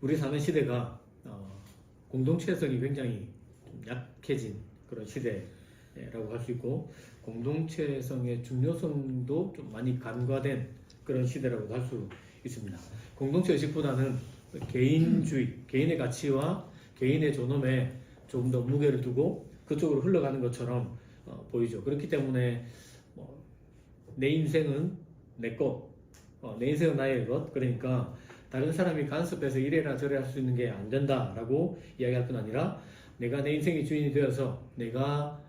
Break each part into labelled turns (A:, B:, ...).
A: 우리 사는 시대가 공동체성이 굉장히 좀 약해진 그런 시대라고 할 수 있고, 공동체성의 중요성도 좀 많이 간과된 그런 시대라고도 할 수 있습니다. 공동체 의식보다는 개인주의, 개인의 가치와 개인의 존엄에 조금 더 무게를 두고 그쪽으로 흘러가는 것처럼 보이죠. 그렇기 때문에 내 인생은 내 것, 내 인생은 나의 것, 그러니까 다른 사람이 간섭해서 이래라 저래라 할 수 있는 게 안 된다라고 이야기할 뿐 아니라, 내가 내 인생의 주인이 되어서 내가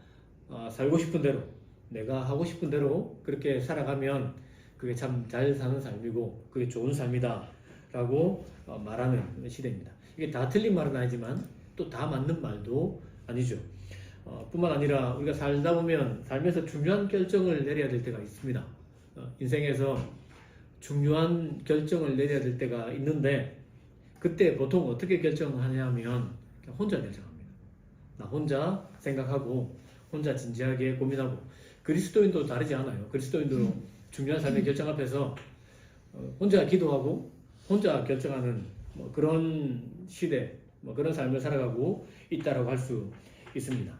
A: 살고 싶은 대로, 내가 하고 싶은 대로 그렇게 살아가면 그게 참 잘 사는 삶이고 그게 좋은 삶이다 라고 말하는 시대입니다. 이게 다 틀린 말은 아니지만 또 다 맞는 말도 아니죠. 뿐만 아니라 우리가 살다 보면 삶에서 중요한 결정을 내려야 될 때가 있습니다. 인생에서 중요한 결정을 내려야 될 때가 있는데, 그때 보통 어떻게 결정하냐면 그냥 혼자 결정합니다. 나 혼자 생각하고 혼자 진지하게 고민하고. 그리스도인도 다르지 않아요. 그리스도인도 중요한 삶의 결정 앞에서 혼자 기도하고 혼자 결정하는 그런 시대, 그런 삶을 살아가고 있다라고 할 수 있습니다.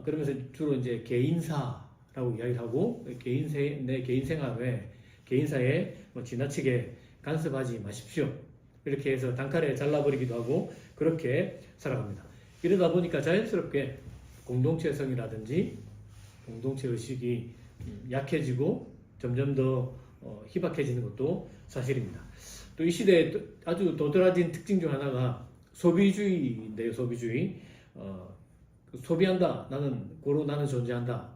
A: 그러면서 주로 이제 개인사라고 이야기를 하고, 내 개인 생활에, 개인사에 지나치게 간섭하지 마십시오. 이렇게 해서 단칼에 잘라버리기도 하고 그렇게 살아갑니다. 이러다 보니까 자연스럽게 공동체성이라든지 공동체 의식이 약해지고 점점 더 희박해지는 것도 사실입니다. 또 이 시대에 아주 도드라진 특징 중 하나가 소비주의인데요. 소비주의. 소비한다, 나는 존재한다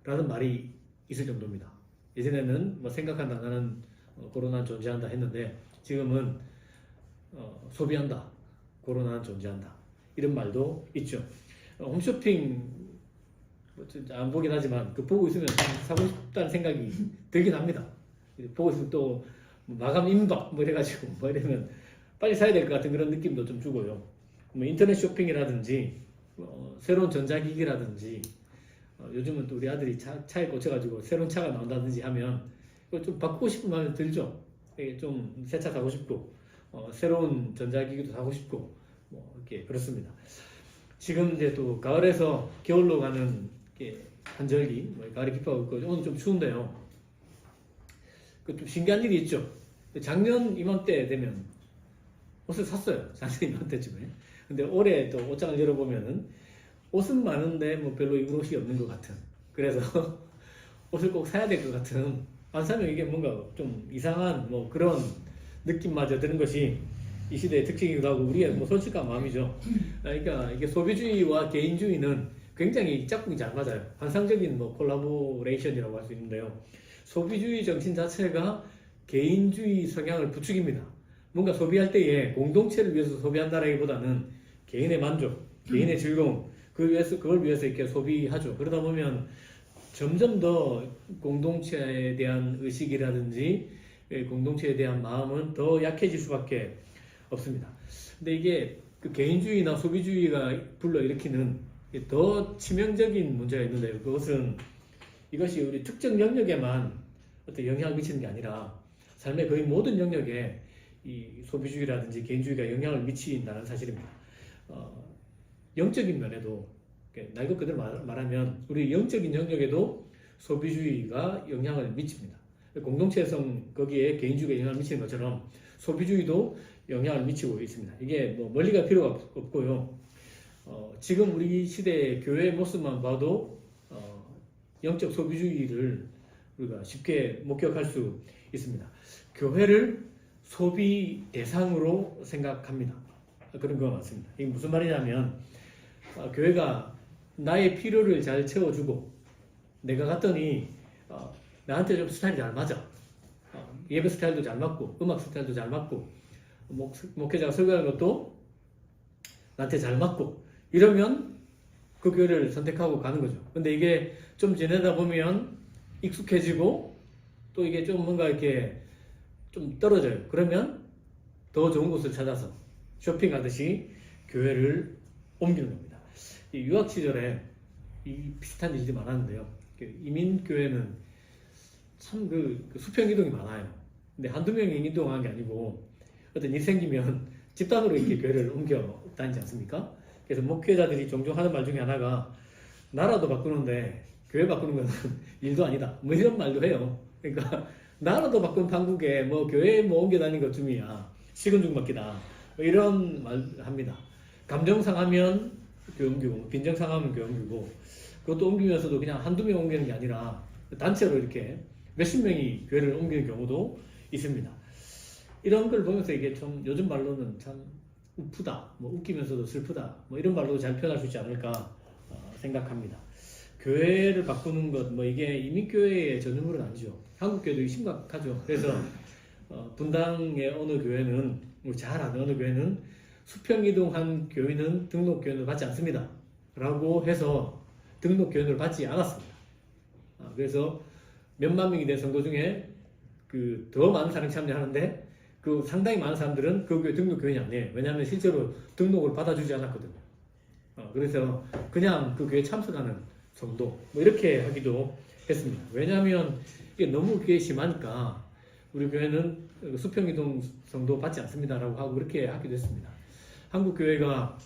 A: 라는 말이 있을 정도입니다. 예전에는 생각한다, 나는 고로 난 존재한다 했는데, 지금은 소비한다, 고로 난 존재한다 이런 말도 있죠. 홈쇼핑 안 보긴 하지만 보고 있으면 사고 싶다는 생각이 들긴 합니다. 보고 있으면 또 마감 임박 이래가지고 이러면 빨리 사야 될 것 같은 그런 느낌도 좀 주고요. 인터넷 쇼핑이라든지 새로운 전자기기라든지, 요즘은 또 우리 아들이 차에 꽂혀가지고 새로운 차가 나온다든지 하면 이거 좀 바꾸고 싶은 마음이 들죠. 좀 새 차 사고 싶고 새로운 전자기기도 사고 싶고 이렇게 그렇습니다. 지금 이제 또 가을에서 겨울로 가는 한절기, 가을이 깊어가고 있고 오늘 좀 추운데요. 좀 신기한 일이 있죠. 작년 이맘때 되면 옷을 샀어요. 작년 이맘때쯤에. 근데 올해 또 옷장을 열어보면은 옷은 많은데 별로 입을 옷이 없는 것 같은, 그래서 옷을 꼭 사야 될 것 같은, 안 사면 이게 뭔가 좀 이상한 그런 느낌마저 드는 것이 이 시대의 특징이기도 하고 우리의 솔직한 마음이죠. 그러니까 이게 소비주의와 개인주의는 굉장히 짝꿍이 잘 맞아요. 환상적인 콜라보레이션이라고 할 수 있는데요. 소비주의 정신 자체가 개인주의 성향을 부추깁니다. 뭔가 소비할 때에 공동체를 위해서 소비한다라기보다는 개인의 만족, 개인의 즐거움, 그걸 위해서 이렇게 소비하죠. 그러다 보면 점점 더 공동체에 대한 의식이라든지 공동체에 대한 마음은 더 약해질 수밖에 없습니다. 근데 이게 그 개인주의나 소비주의가 불러일으키는 더 치명적인 문제가 있는데요. 이것이 우리 특정 영역에만 어떤 영향을 미치는 게 아니라 삶의 거의 모든 영역에 이 소비주의라든지 개인주의가 영향을 미친다는 사실입니다. 영적인 면에도, 날 것 그대로 말하면 우리 영적인 영역에도 소비주의가 영향을 미칩니다. 공동체성 거기에 개인주의가 영향을 미치는 것처럼 소비주의도 영향을 미치고 있습니다. 이게 멀리 갈 필요가 없고요. 지금 우리 시대의 교회의 모습만 봐도 영적 소비주의를 우리가 쉽게 목격할 수 있습니다. 교회를 소비 대상으로 생각합니다. 그런 거 맞습니다. 이게 무슨 말이냐면, 교회가 나의 필요를 잘 채워주고, 내가 갔더니 나한테 좀 스타일이 잘 맞아. 예배 스타일도 잘 맞고, 음악 스타일도 잘 맞고, 목회자가 설교하는 것도 나한테 잘 맞고, 이러면 그 교회를 선택하고 가는 거죠. 근데 이게 좀 지내다 보면 익숙해지고, 또 이게 좀 뭔가 이렇게 좀 떨어져요. 그러면 더 좋은 곳을 찾아서 쇼핑하듯이 교회를 옮기는 겁니다. 이 유학 시절에 비슷한 일이 많았는데요. 이민교회는 참 수평 이동이 많아요. 근데 한두 명이 이동하는 게 아니고 어떤 일이 생기면 집단으로 이렇게 교회를 옮겨 다니지 않습니까? 그래서 목회자들이 종종 하는 말 중에 하나가 나라도 바꾸는데 교회 바꾸는 건 일도 아니다. 뭐 이런 말도 해요. 그러니까 나라도 바꾼 판국에 뭐 교회 뭐 옮겨 다니는 것쯤이야. 식은 죽 먹기다. 뭐 이런 말 합니다. 감정 상하면 교회 옮기고 빈정 상하면 교회 옮기고 그것도 옮기면서도 그냥 한두 명 옮기는 게 아니라 단체로 이렇게 몇십 명이 교회를 옮기는 경우도 있습니다. 이런 걸 보면서 이게 좀 요즘 말로는 참 우프다, 뭐 웃기면서도 슬프다, 뭐 이런 말로 잘 표현할 수 있지 않을까 생각합니다. 교회를 바꾸는 것, 뭐 이게 이민교회의 전유물은 아니죠. 한국교회도 심각하죠. 그래서 분당의 어느 교회는, 우리 잘 아는 어느 교회는 수평이동한 교인은 등록교인을 받지 않습니다. 라고 해서 등록교인을 받지 않았습니다. 그래서 몇만 명이 된 성도 중에 그 더 많은 사람이 참여하는데 그 상당히 많은 사람들은 그 교회 등록교인이 아니에요. 왜냐하면 실제로 등록을 받아주지 않았거든요. 그래서 그냥 그 교회에 참석하는 성도 뭐 이렇게 하기도 했습니다. 왜냐하면 이게 너무 그게 심하니까 우리 교회는 수평이동 성도 받지 않습니다라고 하고 그렇게 하기도 했습니다. 한국 교회가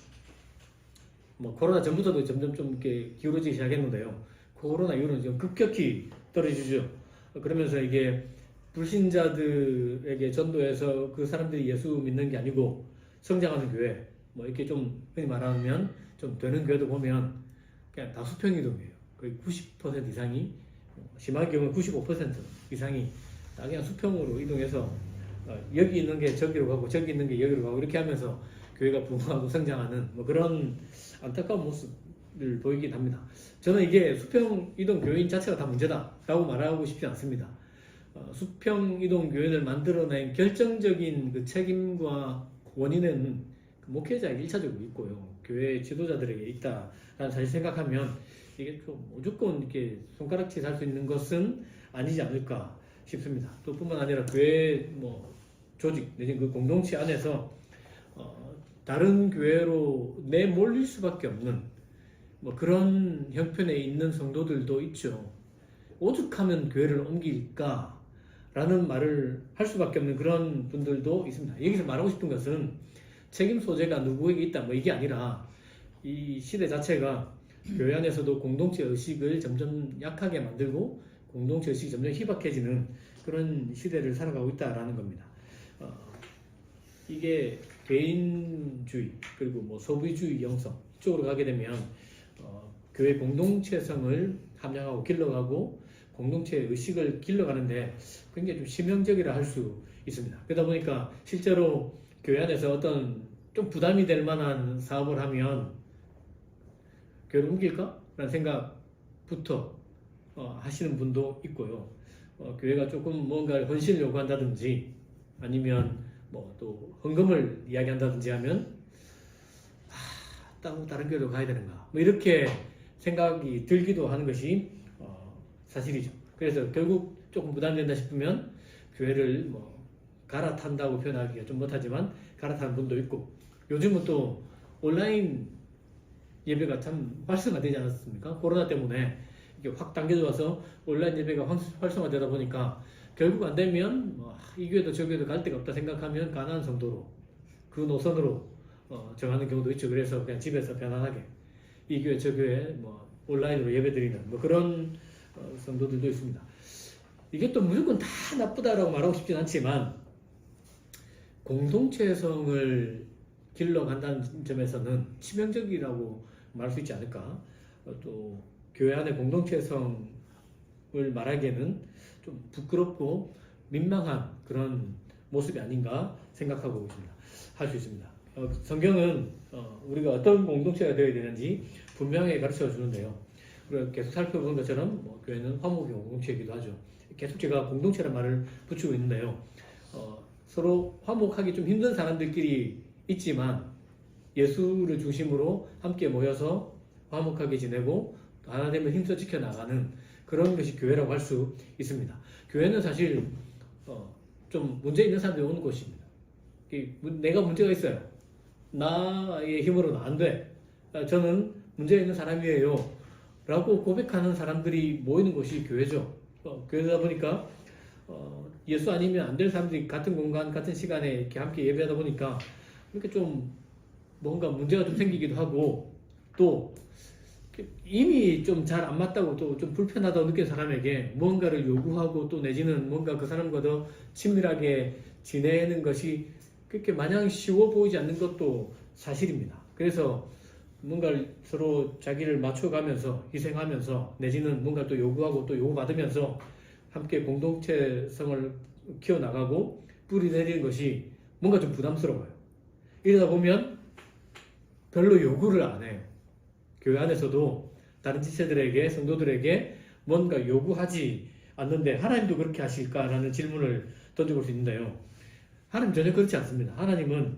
A: 뭐 코로나 전부터도 점점 좀 이렇게 기울어지기 시작했는데요. 코로나 이후로는 좀 급격히 떨어지죠. 그러면서 이게 불신자들에게 전도해서 그 사람들이 예수 믿는 게 아니고 성장하는 교회, 뭐 이렇게 좀 흔히 말하면 좀 되는 교회도 보면 그냥 다 수평이동이에요. 거의 90% 이상이, 심한 경우는 95% 이상이 다 그냥 수평으로 이동해서 여기 있는 게 저기로 가고 저기 있는 게 여기로 가고 이렇게 하면서 교회가 부흥하고 성장하는 뭐 그런 안타까운 모습을 보이긴 합니다. 저는 이게 수평 이동 교인 자체가 다 문제다라고 말하고 싶지 않습니다. 수평 이동 교인을 만들어낸 결정적인 그 책임과 원인은 그 목회자에게 1차적으로 있고요. 교회 지도자들에게 있다라는 사실 생각하면 이게 좀 무조건 이렇게 손가락질 할 수 있는 것은 아니지 않을까 싶습니다. 또 뿐만 아니라 교회 뭐 조직 내지는 그 공동체 안에서 다른 교회로 내몰릴 수밖에 없는 뭐 그런 형편에 있는 성도들도 있죠. 오죽하면 교회를 옮길까? 라는 말을 할 수밖에 없는 그런 분들도 있습니다. 여기서 말하고 싶은 것은 책임 소재가 누구에게 있다 뭐 이게 아니라 이 시대 자체가 교회 안에서도 공동체 의식을 점점 약하게 만들고 공동체 의식이 점점 희박해지는 그런 시대를 살아가고 있다라는 겁니다. 이게 개인주의 그리고 뭐 소비주의 영성 이쪽으로 가게 되면 교회 공동체성을 함양하고 길러가고 공동체 의식을 길러가는데 굉장히 좀 치명적이라 할 수 있습니다. 그러다 보니까 실제로 교회 안에서 어떤 좀 부담이 될 만한 사업을 하면 교회를 옮길까? 라는 생각부터 하시는 분도 있고요. 교회가 조금 뭔가 헌신을 요구한다든지 아니면 뭐 또 헌금을 이야기한다든지 하면 다른 교회로 가야 되는가? 뭐 이렇게 생각이 들기도 하는 것이 사실이죠. 그래서 결국 조금 부담된다 싶으면 교회를 뭐 갈아탄다고 표현하기가 좀 못하지만 갈아타는 분도 있고 요즘은 또 온라인 예배가 참 활성화되지 않았습니까? 코로나 때문에 이게 확 당겨져서 온라인 예배가 활성화되다 보니까 결국 안 되면 이 교회도 저 교회도 갈 데가 없다 생각하면 가난한 성도로 그 노선으로 정하는 경우도 있죠. 그래서 그냥 집에서 편안하게 이 교회 저 교회 뭐 온라인으로 예배드리는 뭐 그런 성도들도 있습니다. 이게 또 무조건 다 나쁘다라고 말하고 싶진 않지만 공동체성을 길러간다는 점에서는 치명적이라고 말할 수 있지 않을까. 또 교회 안의 공동체성을 말하기에는 좀 부끄럽고 민망한 그런 모습이 아닌가 생각하고 있습니다. 할 수 있습니다. 성경은 우리가 어떤 공동체가 되어야 되는지 분명히 가르쳐 주는데요. 그리고 계속 살펴본 것처럼 교회는 화목의 공동체이기도 하죠. 계속 제가 공동체라는 말을 붙이고 있는데요. 서로 화목하기 좀 힘든 사람들끼리 있지만 예수를 중심으로 함께 모여서 화목하게 지내고 하나님을 힘써 지켜나가는 그런 것이 교회라고 할 수 있습니다. 교회는 사실 좀 문제 있는 사람들이 오는 곳입니다. 내가 문제가 있어요. 나의 힘으로는 안 돼. 저는 문제 있는 사람이에요. 라고 고백하는 사람들이 모이는 곳이 교회죠. 교회다 보니까 예수 아니면 안 될 사람들이 같은 공간, 같은 시간에 이렇게 함께 예배하다 보니까 이렇게 좀 뭔가 문제가 좀 생기기도 하고, 또 이미 좀 잘 안 맞다고 또 좀 불편하다고 느낀 사람에게 뭔가를 요구하고 또 내지는 뭔가 그 사람과 더 친밀하게 지내는 것이 그렇게 마냥 쉬워 보이지 않는 것도 사실입니다. 그래서 뭔가를 서로 자기를 맞춰가면서 희생하면서 내지는 뭔가 또 요구하고 또 요구받으면서 함께 공동체성을 키워나가고 뿌리 내리는 것이 뭔가 좀 부담스러워요. 이러다 보면 별로 요구를 안 해요. 교회 안에서도 다른 지체들에게, 성도들에게 뭔가 요구하지 않는데 하나님도 그렇게 하실까라는 질문을 던져볼 수 있는데요. 하나님 전혀 그렇지 않습니다. 하나님은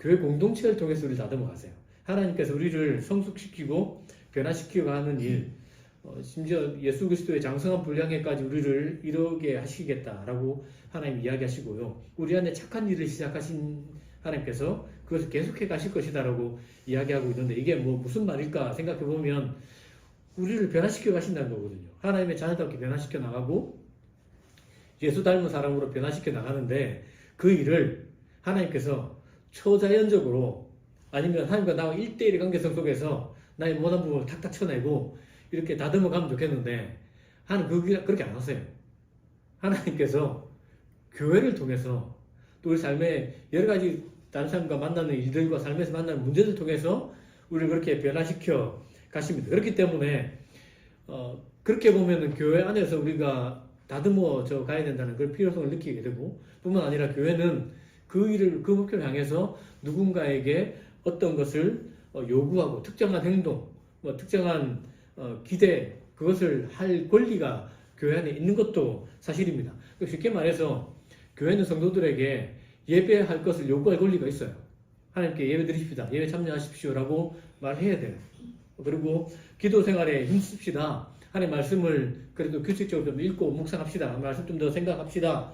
A: 교회 공동체를 통해서 우리를 다듬어 가세요. 하나님께서 우리를 성숙시키고 변화시키고 하는 일, 심지어 예수 그리스도의 장성한 분량에까지 우리를 이루게 하시겠다라고 하나님 이야기하시고요. 우리 안에 착한 일을 시작하신 하나님께서 그것을 계속해 가실 것이다라고 이야기하고 있는데, 이게 뭐 무슨 말일까 생각해 보면 우리를 변화시켜 가신다는 거거든요. 하나님의 자녀답게 변화시켜 나가고 예수 닮은 사람으로 변화시켜 나가는데, 그 일을 하나님께서 초자연적으로 아니면 하나님과 나와 1대1의 관계성 속에서 나의 모든 부분을 탁탁 쳐내고 이렇게 다듬어 가면 좋겠는데, 하나님 그렇게 안 하세요. 하나님께서 교회를 통해서 또 우리 삶의 여러 가지 다른 사람과 만나는 일들과 삶에서 만나는 문제들 통해서 우리를 그렇게 변화시켜 가십니다. 그렇기 때문에 그렇게 보면은 교회 안에서 우리가 다듬어져 가야 된다는 그 필요성을 느끼게 되고, 뿐만 아니라 교회는 그 일을, 그 목표를 향해서 누군가에게 어떤 것을 요구하고 특정한 행동, 특정한 기대, 그것을 할 권리가 교회 안에 있는 것도 사실입니다. 쉽게 말해서 교회는 성도들에게 예배할 것을 요구할 권리가 있어요. 하나님께 예배 드리십시다, 예배 참여하십시오라고 말해야 돼요. 그리고 기도 생활에 힘씁시다, 하나님 말씀을 그래도 규칙적으로 좀 읽고 묵상합시다, 말씀 좀 더 생각합시다,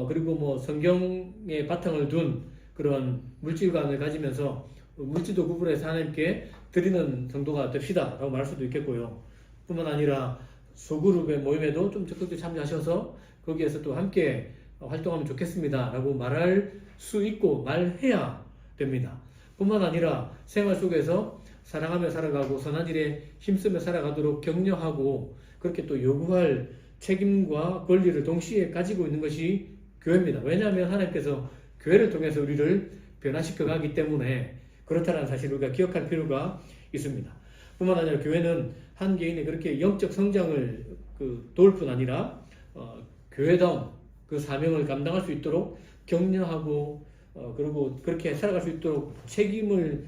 A: 그리고 뭐 성경에 바탕을 둔 그런 물질관을 가지면서 물질도 구분해서 하나님께 드리는 성도가 됩시다 라고 말할 수도 있겠고요. 뿐만 아니라 소그룹의 모임에도 좀 적극적으로 참여하셔서 거기에서 또 함께 활동하면 좋겠습니다 라고 말할 수 있고 말해야 됩니다. 뿐만 아니라 생활 속에서 사랑하며 살아가고 선한 일에 힘쓰며 살아가도록 격려하고 그렇게 또 요구할 책임과 권리를 동시에 가지고 있는 것이 교회입니다. 왜냐하면 하나님께서 교회를 통해서 우리를 변화시켜 가기 때문에 그렇다는 사실을 우리가 기억할 필요가 있습니다. 뿐만 아니라 교회는 한 개인의 그렇게 영적 성장을 도울 뿐 아니라 교회다운 그 사명을 감당할 수 있도록 격려하고 그리고 그렇게 살아갈 수 있도록 책임을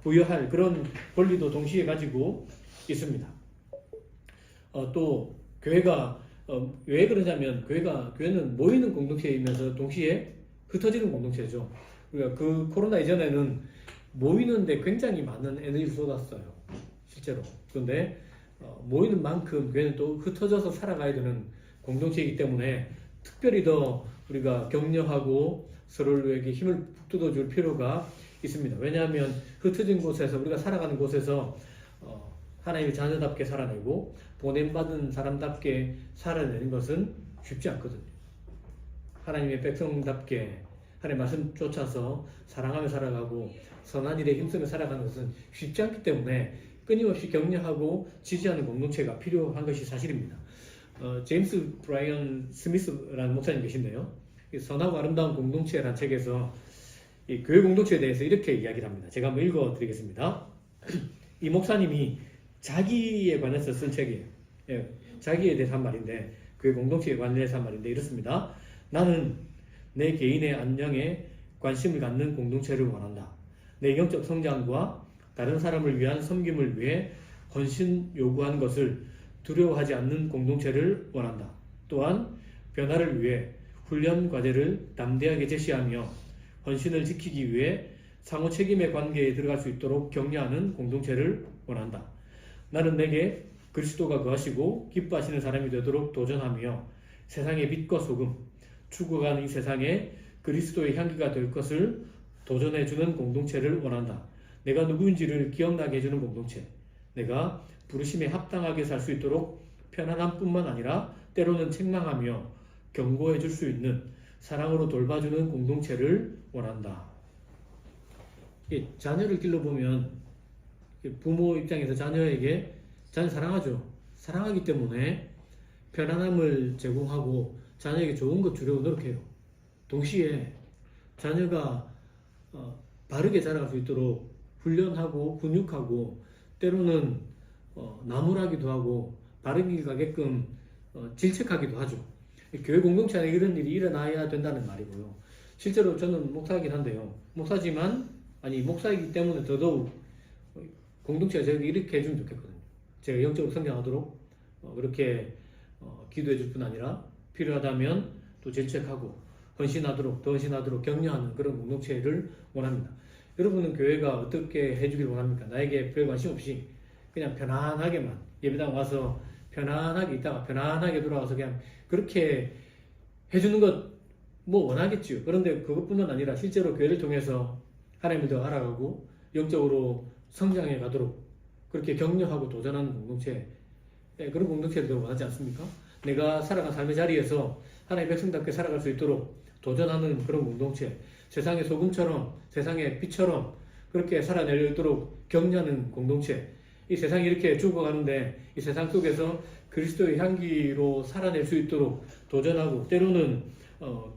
A: 부여할 그런 권리도 동시에 가지고 있습니다. 또 교회가 왜 그러냐면 교회는 모이는 공동체이면서 동시에 흩어지는 공동체죠. 우리가 그 코로나 이전에는 모이는데 굉장히 많은 에너지를 쏟았어요, 실제로. 그런데 모이는 만큼 교회는 또 흩어져서 살아가야 되는 공동체이기 때문에 특별히 더 우리가 격려하고 서로에게 힘을 북돋워줄 필요가 있습니다. 왜냐하면 흩어진 곳에서 우리가 살아가는 곳에서 하나님의 자녀답게 살아내고 보냄받은 사람답게 살아내는 것은 쉽지 않거든요. 하나님의 백성답게 하나님의 말씀 쫓아서 사랑하며 살아가고 선한 일에 힘쓰며 살아가는 것은 쉽지 않기 때문에 끊임없이 격려하고 지지하는 공동체가 필요한 것이 사실입니다. 제임스 브라이언 스미스라는 목사님 계신데요, 선하고 아름다운 공동체라는 책에서 이 교회 공동체에 대해서 이렇게 이야기를 합니다. 제가 한번 읽어드리겠습니다. 이 목사님이 자기에 관해서 쓴 책이에요. 자기에 대해서 한 말인데, 교회 공동체에 관해서 한 말인데 이렇습니다. 나는 내 개인의 안녕에 관심을 갖는 공동체를 원한다. 내 영적 성장과 다른 사람을 위한 섬김을 위해 헌신 요구한 것을 두려워하지 않는 공동체를 원한다. 또한 변화를 위해 훈련 과제를 담대하게 제시하며 헌신을 지키기 위해 상호 책임의 관계에 들어갈 수 있도록 격려하는 공동체를 원한다. 나는 내게 그리스도가 거하시고 기뻐하시는 사람이 되도록 도전하며 세상의 빛과 소금, 죽어가는 이 세상에 그리스도의 향기가 될 것을 도전해주는 공동체를 원한다. 내가 누구인지를 기억나게 해주는 공동체, 내가 부르심에 합당하게 살 수 있도록 편안함뿐만 아니라 때로는 책망하며 경고해 줄 수 있는 사랑으로 돌봐주는 공동체를 원한다. 자녀를 길러보면 부모 입장에서 자녀에게 자녀 사랑하죠. 사랑하기 때문에 편안함을 제공하고 자녀에게 좋은 것 주려고 노력해요. 동시에 자녀가 바르게 자라갈 수 있도록 훈련하고 훈육하고 때로는 나무라기도 하고 바른 길 가게끔 질책하기도 하죠. 교회 공동체 안에 이런 일이 일어나야 된다는 말이고요. 실제로 저는 목사이긴 한데요. 목사이기 때문에 더더욱 공동체가 저에게 이렇게 해주면 좋겠거든요. 제가 영적으로 성장하도록 그렇게 기도해 줄 뿐 아니라 필요하다면 또 질책하고 헌신하도록 더 헌신하도록 격려하는 그런 공동체를 원합니다. 여러분은 교회가 어떻게 해주길 원합니까? 나에게 별 관심 없이 그냥 편안하게만 예배당 와서 편안하게 있다가 편안하게 돌아와서 그냥 그렇게 해주는 것 뭐 원하겠지요. 그런데 그것뿐만 아니라 실제로 교회를 통해서 하나님을 더 알아가고 영적으로 성장해 가도록 그렇게 격려하고 도전하는 공동체, 그런 공동체를 더 원하지 않습니까? 내가 살아간 삶의 자리에서 하나님의 백성답게 살아갈 수 있도록 도전하는 그런 공동체, 세상의 소금처럼 세상의 빛처럼 그렇게 살아낼 수 있도록 격려하는 공동체. 이 세상이 이렇게 죽어가는데 이 세상 속에서 그리스도의 향기로 살아낼 수 있도록 도전하고 때로는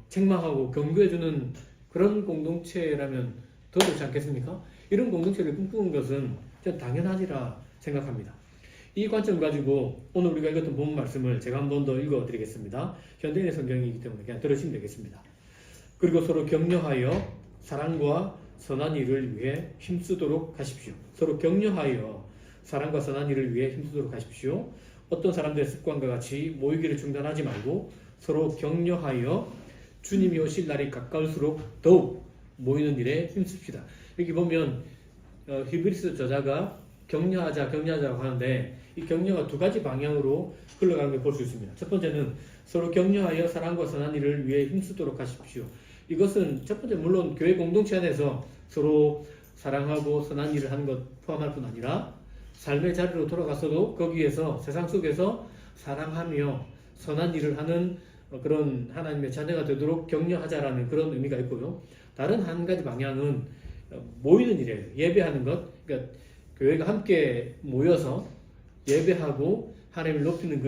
A: 책망하고 경고해주는 그런 공동체라면 더 좋지 않겠습니까? 이런 공동체를 꿈꾸는 것은 전 당연하리라 생각합니다. 이 관점 가지고 오늘 우리가 읽었던 본문 말씀을 제가 한 번 더 읽어드리겠습니다. 현대인의 성경이기 때문에 그냥 들으시면 되겠습니다. 그리고 서로 격려하여 사랑과 선한 일을 위해 힘쓰도록 하십시오. 서로 격려하여 사랑과 선한 일을 위해 힘쓰도록 하십시오. 어떤 사람들의 습관과 같이 모이기를 중단하지 말고 서로 격려하여 주님이 오실 날이 가까울수록 더욱 모이는 일에 힘씁시다. 여기 보면 히브리서 저자가 격려하자라고 하는데 이 격려가 두 가지 방향으로 흘러가는 걸 볼 수 있습니다. 첫 번째는 서로 격려하여 사랑과 선한 일을 위해 힘쓰도록 하십시오. 이것은 첫 번째 물론 교회 공동체 안에서 서로 사랑하고 선한 일을 하는 것 포함할 뿐 아니라 삶의 자리로 돌아가서도 거기에서 세상 속에서 사랑하며 선한 일을 하는 그런 하나님의 자녀가 되도록 격려하자라는 그런 의미가 있고요. 다른 한 가지 방향은 모이는 일이에요. 예배하는 것. 그러니까 교회가 함께 모여서 예배하고 하나님을 높이는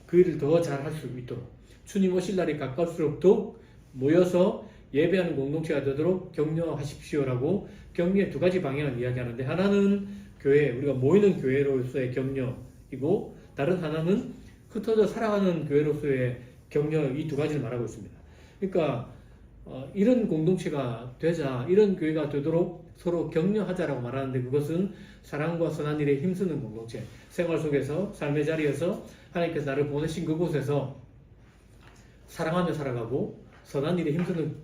A: 그 일을 더 잘할 수 있도록 주님 오실 날이 가까울수록 더욱 모여서 예배하는 공동체가 되도록 격려하십시오라고 격려의 두 가지 방향을 이야기하는데 하나는 교회, 우리가 모이는 교회로서의 격려이고 다른 하나는 흩어져 살아가는 교회로서의 격려, 이 두 가지를 말하고 있습니다. 그러니까 이런 공동체가 되자, 이런 교회가 되도록 서로 격려하자라고 말하는데 그것은 사랑과 선한 일에 힘쓰는 공동체, 생활 속에서 삶의 자리에서 하나님께서 나를 보내신 그곳에서 사랑하며 살아가고 선한 일에 힘쓰는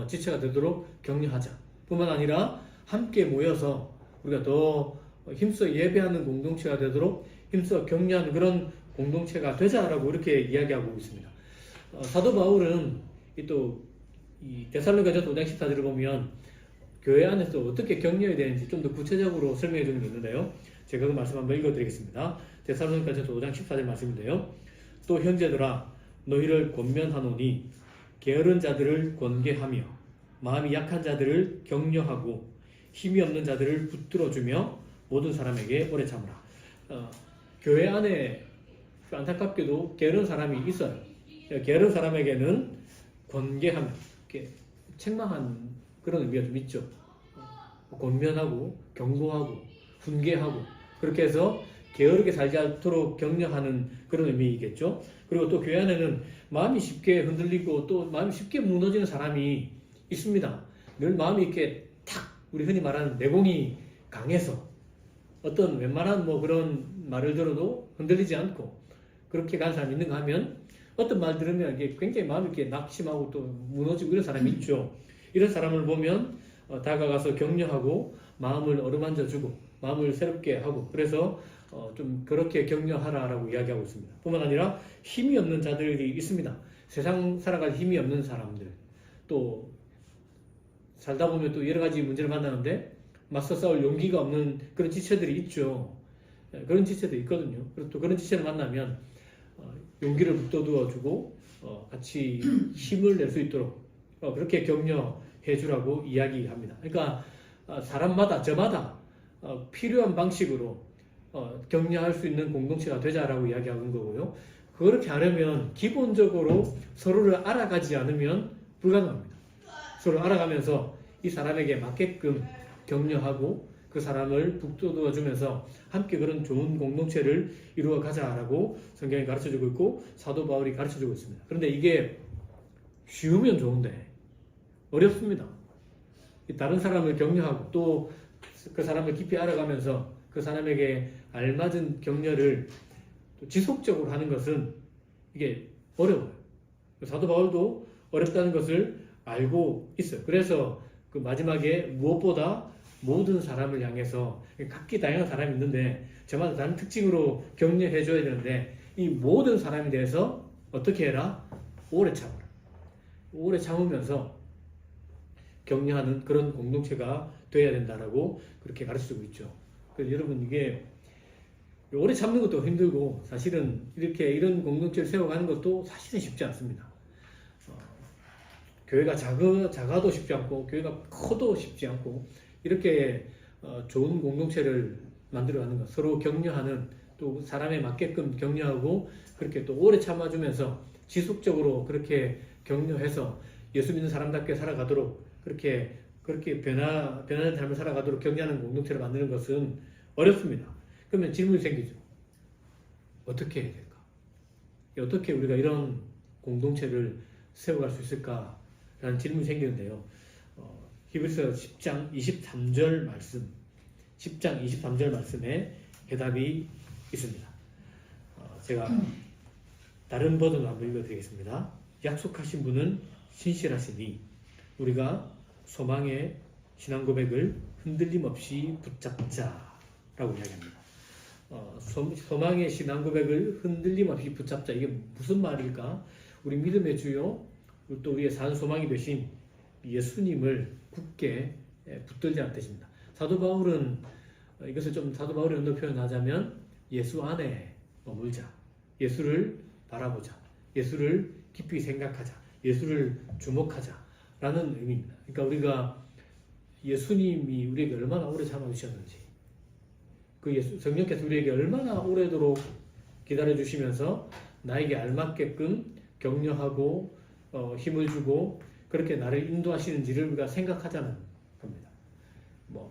A: 지체가 되도록 격려하자 뿐만 아니라 함께 모여서 우리가 더 힘써 예배하는 공동체가 되도록 힘써 격려하는 그런 공동체가 되자라고 이렇게 이야기하고 있습니다. 사도 바울은 이 데살로니가전서 5장 14절을 보면 교회 안에서 어떻게 격려해야 되는지 좀 더 구체적으로 설명해 주는 게 있는데요. 제가 그 말씀 한번 읽어드리겠습니다. 데살로니가전서 5장 14절 말씀인데요. 또 형제들아 너희를 권면하노니 게으른 자들을 권계하며 마음이 약한 자들을 격려하고 힘이 없는 자들을 붙들어주며 모든 사람에게 오래 참으라. 교회 안에 안타깝게도 게으른 사람이 있어요. 게으른 사람에게는 권계하며 책망한 그런 의미가 좀 있죠. 권면하고 경고하고 훈계하고 그렇게 해서 게으르게 살지 않도록 격려하는 그런 의미이겠죠. 그리고 또 교회 안에는 마음이 쉽게 흔들리고 또 마음이 쉽게 무너지는 사람이 있습니다. 늘 마음이 이렇게 탁 우리 흔히 말하는 내공이 강해서 어떤 웬만한 그런 말을 들어도 흔들리지 않고 그렇게 간 사람이 있는가 하면 어떤 말 들으면 이게 굉장히 마음이 이렇게 낙심하고 또 무너지고 이런 사람이 있죠. 이런 사람을 보면 다가가서 격려하고 마음을 어루만져주고 마음을 새롭게 하고 그래서 좀 그렇게 격려하라라고 이야기하고 있습니다. 뿐만 아니라 힘이 없는 자들이 있습니다. 세상 살아갈 힘이 없는 사람들 또 살다 보면 또 여러 가지 문제를 만나는데 맞서 싸울 용기가 없는 그런 지체들이 있죠. 그런 지체도 있거든요. 그리고 또 그런 지체를 만나면 용기를 북돋워주고 같이 힘을 낼 수 있도록 그렇게 격려해 주라고 이야기합니다. 그러니까 사람마다 저마다 필요한 방식으로 격려할 수 있는 공동체가 되자라고 이야기하는 거고요. 그렇게 하려면 기본적으로 서로를 알아가지 않으면 불가능합니다. 서로 알아가면서 이 사람에게 맞게끔 격려하고 그 사람을 북돋워 주면서 함께 그런 좋은 공동체를 이루어 가자라고 성경이 가르쳐주고 있고 사도 바울이 가르쳐주고 있습니다. 그런데 이게 쉬우면 좋은데 어렵습니다. 다른 사람을 격려하고 또 그 사람을 깊이 알아가면서 그 사람에게 알맞은 격려를 지속적으로 하는 것은 이게 어려워요. 사도 바울도 어렵다는 것을 알고 있어요. 그래서 그 마지막에 무엇보다 모든 사람을 향해서 각기 다양한 사람이 있는데 저마다 다른 특징으로 격려해 줘야 되는데 이 모든 사람에 대해서 어떻게 해라? 오래 참아라. 오래 참으면서 격려하는 그런 공동체가 되어야 된다라고 그렇게 가르치고 있죠. 그래서 여러분 이게 오래 참는 것도 힘들고 사실은 이런 공동체를 세워가는 것도 사실은 쉽지 않습니다. 교회가 작아도 쉽지 않고 교회가 커도 쉽지 않고 이렇게 좋은 공동체를 만들어가는 것, 서로 격려하는 또 사람에 맞게끔 격려하고 그렇게 또 오래 참아주면서 지속적으로 그렇게 격려해서 예수 믿는 사람답게 살아가도록 그렇게 변화된 삶을 살아가도록 격려하는 공동체를 만드는 것은 어렵습니다. 그러면 질문이 생기죠. 어떻게 해야 될까? 어떻게 우리가 이런 공동체를 세워갈 수 있을까라는 질문이 생기는데요. 히브리서 10장 23절 말씀에 해답이 있습니다. 제가 다른 버전으로 한번 읽어드리겠습니다. 약속하신 분은 신실하시니 우리가 소망의 신앙 고백을 흔들림 없이 붙잡자라고 이야기합니다. 소망의 신앙 고백을 흔들림 없이 붙잡자. 이게 무슨 말일까? 우리 믿음의 주요 또 우리의 산 소망이 되신 예수님을 굳게 붙들자는 뜻입니다. 사도 바울은 이것을 좀 사도 바울의 언어 표현하자면 예수 안에 머물자, 예수를 바라보자, 예수를 깊이 생각하자, 예수를 주목하자라는 의미입니다. 그러니까 우리가 예수님이 우리에게 얼마나 오래 참아주셨는지, 성령께서 우리에게 얼마나 오래도록 기다려주시면서 나에게 알맞게끔 격려하고 힘을 주고 그렇게 나를 인도하시는지를 우리가 생각하자는 겁니다.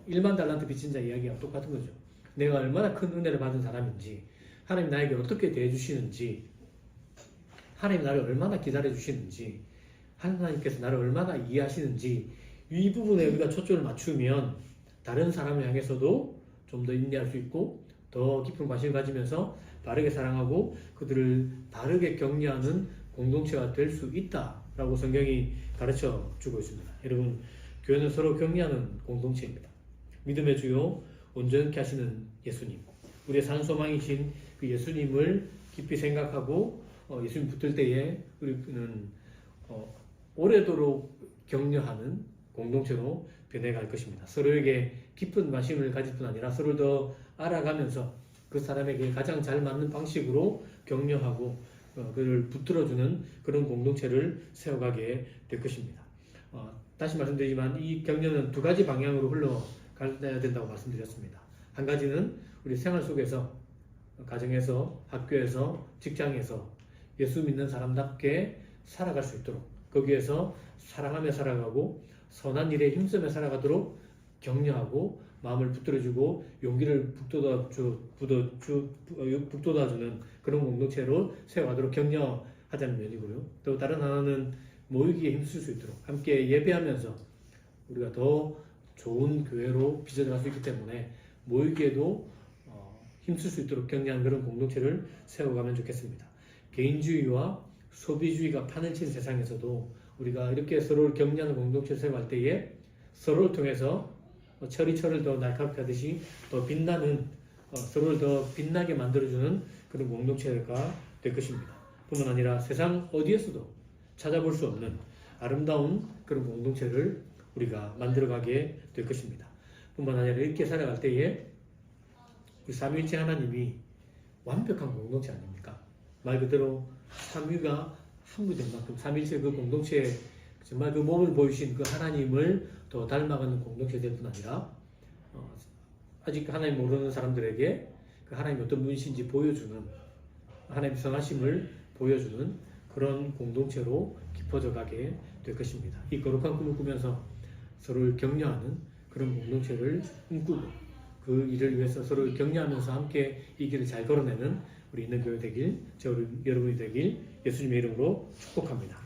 A: 1만 달란트 빚진 자 이야기와 똑같은 거죠. 내가 얼마나 큰 은혜를 받은 사람인지, 하나님 나에게 어떻게 대해주시는지, 하나님 나를 얼마나 기다려주시는지, 하나님께서 나를 얼마나 이해하시는지 이 부분에 우리가 초점을 맞추면 다른 사람을 향해서도 좀 더 인내할 수 있고 더 깊은 관심을 가지면서 바르게 사랑하고 그들을 바르게 격려하는 공동체가 될 수 있다라고 성경이 가르쳐 주고 있습니다. 여러분, 교회는 서로 격려하는 공동체입니다. 믿음의 주요 온전케 하시는 예수님, 우리의 산 소망이신 그 예수님을 깊이 생각하고 예수님 붙들 때에 우리는 오래도록 격려하는 공동체로 변해갈 것입니다. 서로에게 깊은 관심을 가질 뿐 아니라 서로를 더 알아가면서 그 사람에게 가장 잘 맞는 방식으로 격려하고 그를 붙들어주는 그런 공동체를 세워가게 될 것입니다. 다시 말씀드리지만 이 격려는 두 가지 방향으로 흘러가야 된다고 말씀드렸습니다. 한 가지는 우리 생활 속에서, 가정에서, 학교에서, 직장에서 예수 믿는 사람답게 살아갈 수 있도록, 거기에서 사랑하며 살아가고 선한 일에 힘쓰며 살아가도록 격려하고 마음을 붙들어주고 용기를 북돋아주는 그런 공동체로 세워가도록 격려하자는 면이고요. 또 다른 하나는 모이기에 힘쓸 수 있도록 함께 예배하면서 우리가 더 좋은 교회로 빚어나갈 수 있기 때문에 모이기에도 힘쓸 수 있도록 격려하는 그런 공동체를 세워가면 좋겠습니다. 개인주의와 소비주의가 판을 친 세상에서도 우리가 이렇게 서로를 격려하는 공동체를 세워갈 때에 서로를 통해서 철이 철을 더 날카롭게 하듯이 더 빛나는, 서로를 더 빛나게 만들어주는 그런 공동체가 될 것입니다. 뿐만 아니라 세상 어디에서도 찾아볼 수 없는 아름다운 그런 공동체를 우리가 만들어가게 될 것입니다. 뿐만 아니라 이렇게 살아갈 때에 우리 삼위일체 하나님이 완벽한 공동체 아닙니까? 말 그대로 삼위가 한 무된 만큼 삼위일체 그 공동체에 정말 그 몸을 보이신 그 하나님을 더 닮아가는 공동체 될 뿐 아니라 아직 하나님 모르는 사람들에게 그 하나님이 어떤 분이신지 보여주는, 하나님의 선하심을 보여주는 그런 공동체로 깊어져 가게 될 것입니다. 이 거룩한 꿈을 꾸면서 서로를 격려하는 그런 공동체를 꿈꾸고 그 일을 위해서 서로를 격려하면서 함께 이 길을 잘 걸어내는 우리 있는 교회 되길, 여러분이 되길 예수님의 이름으로 축복합니다.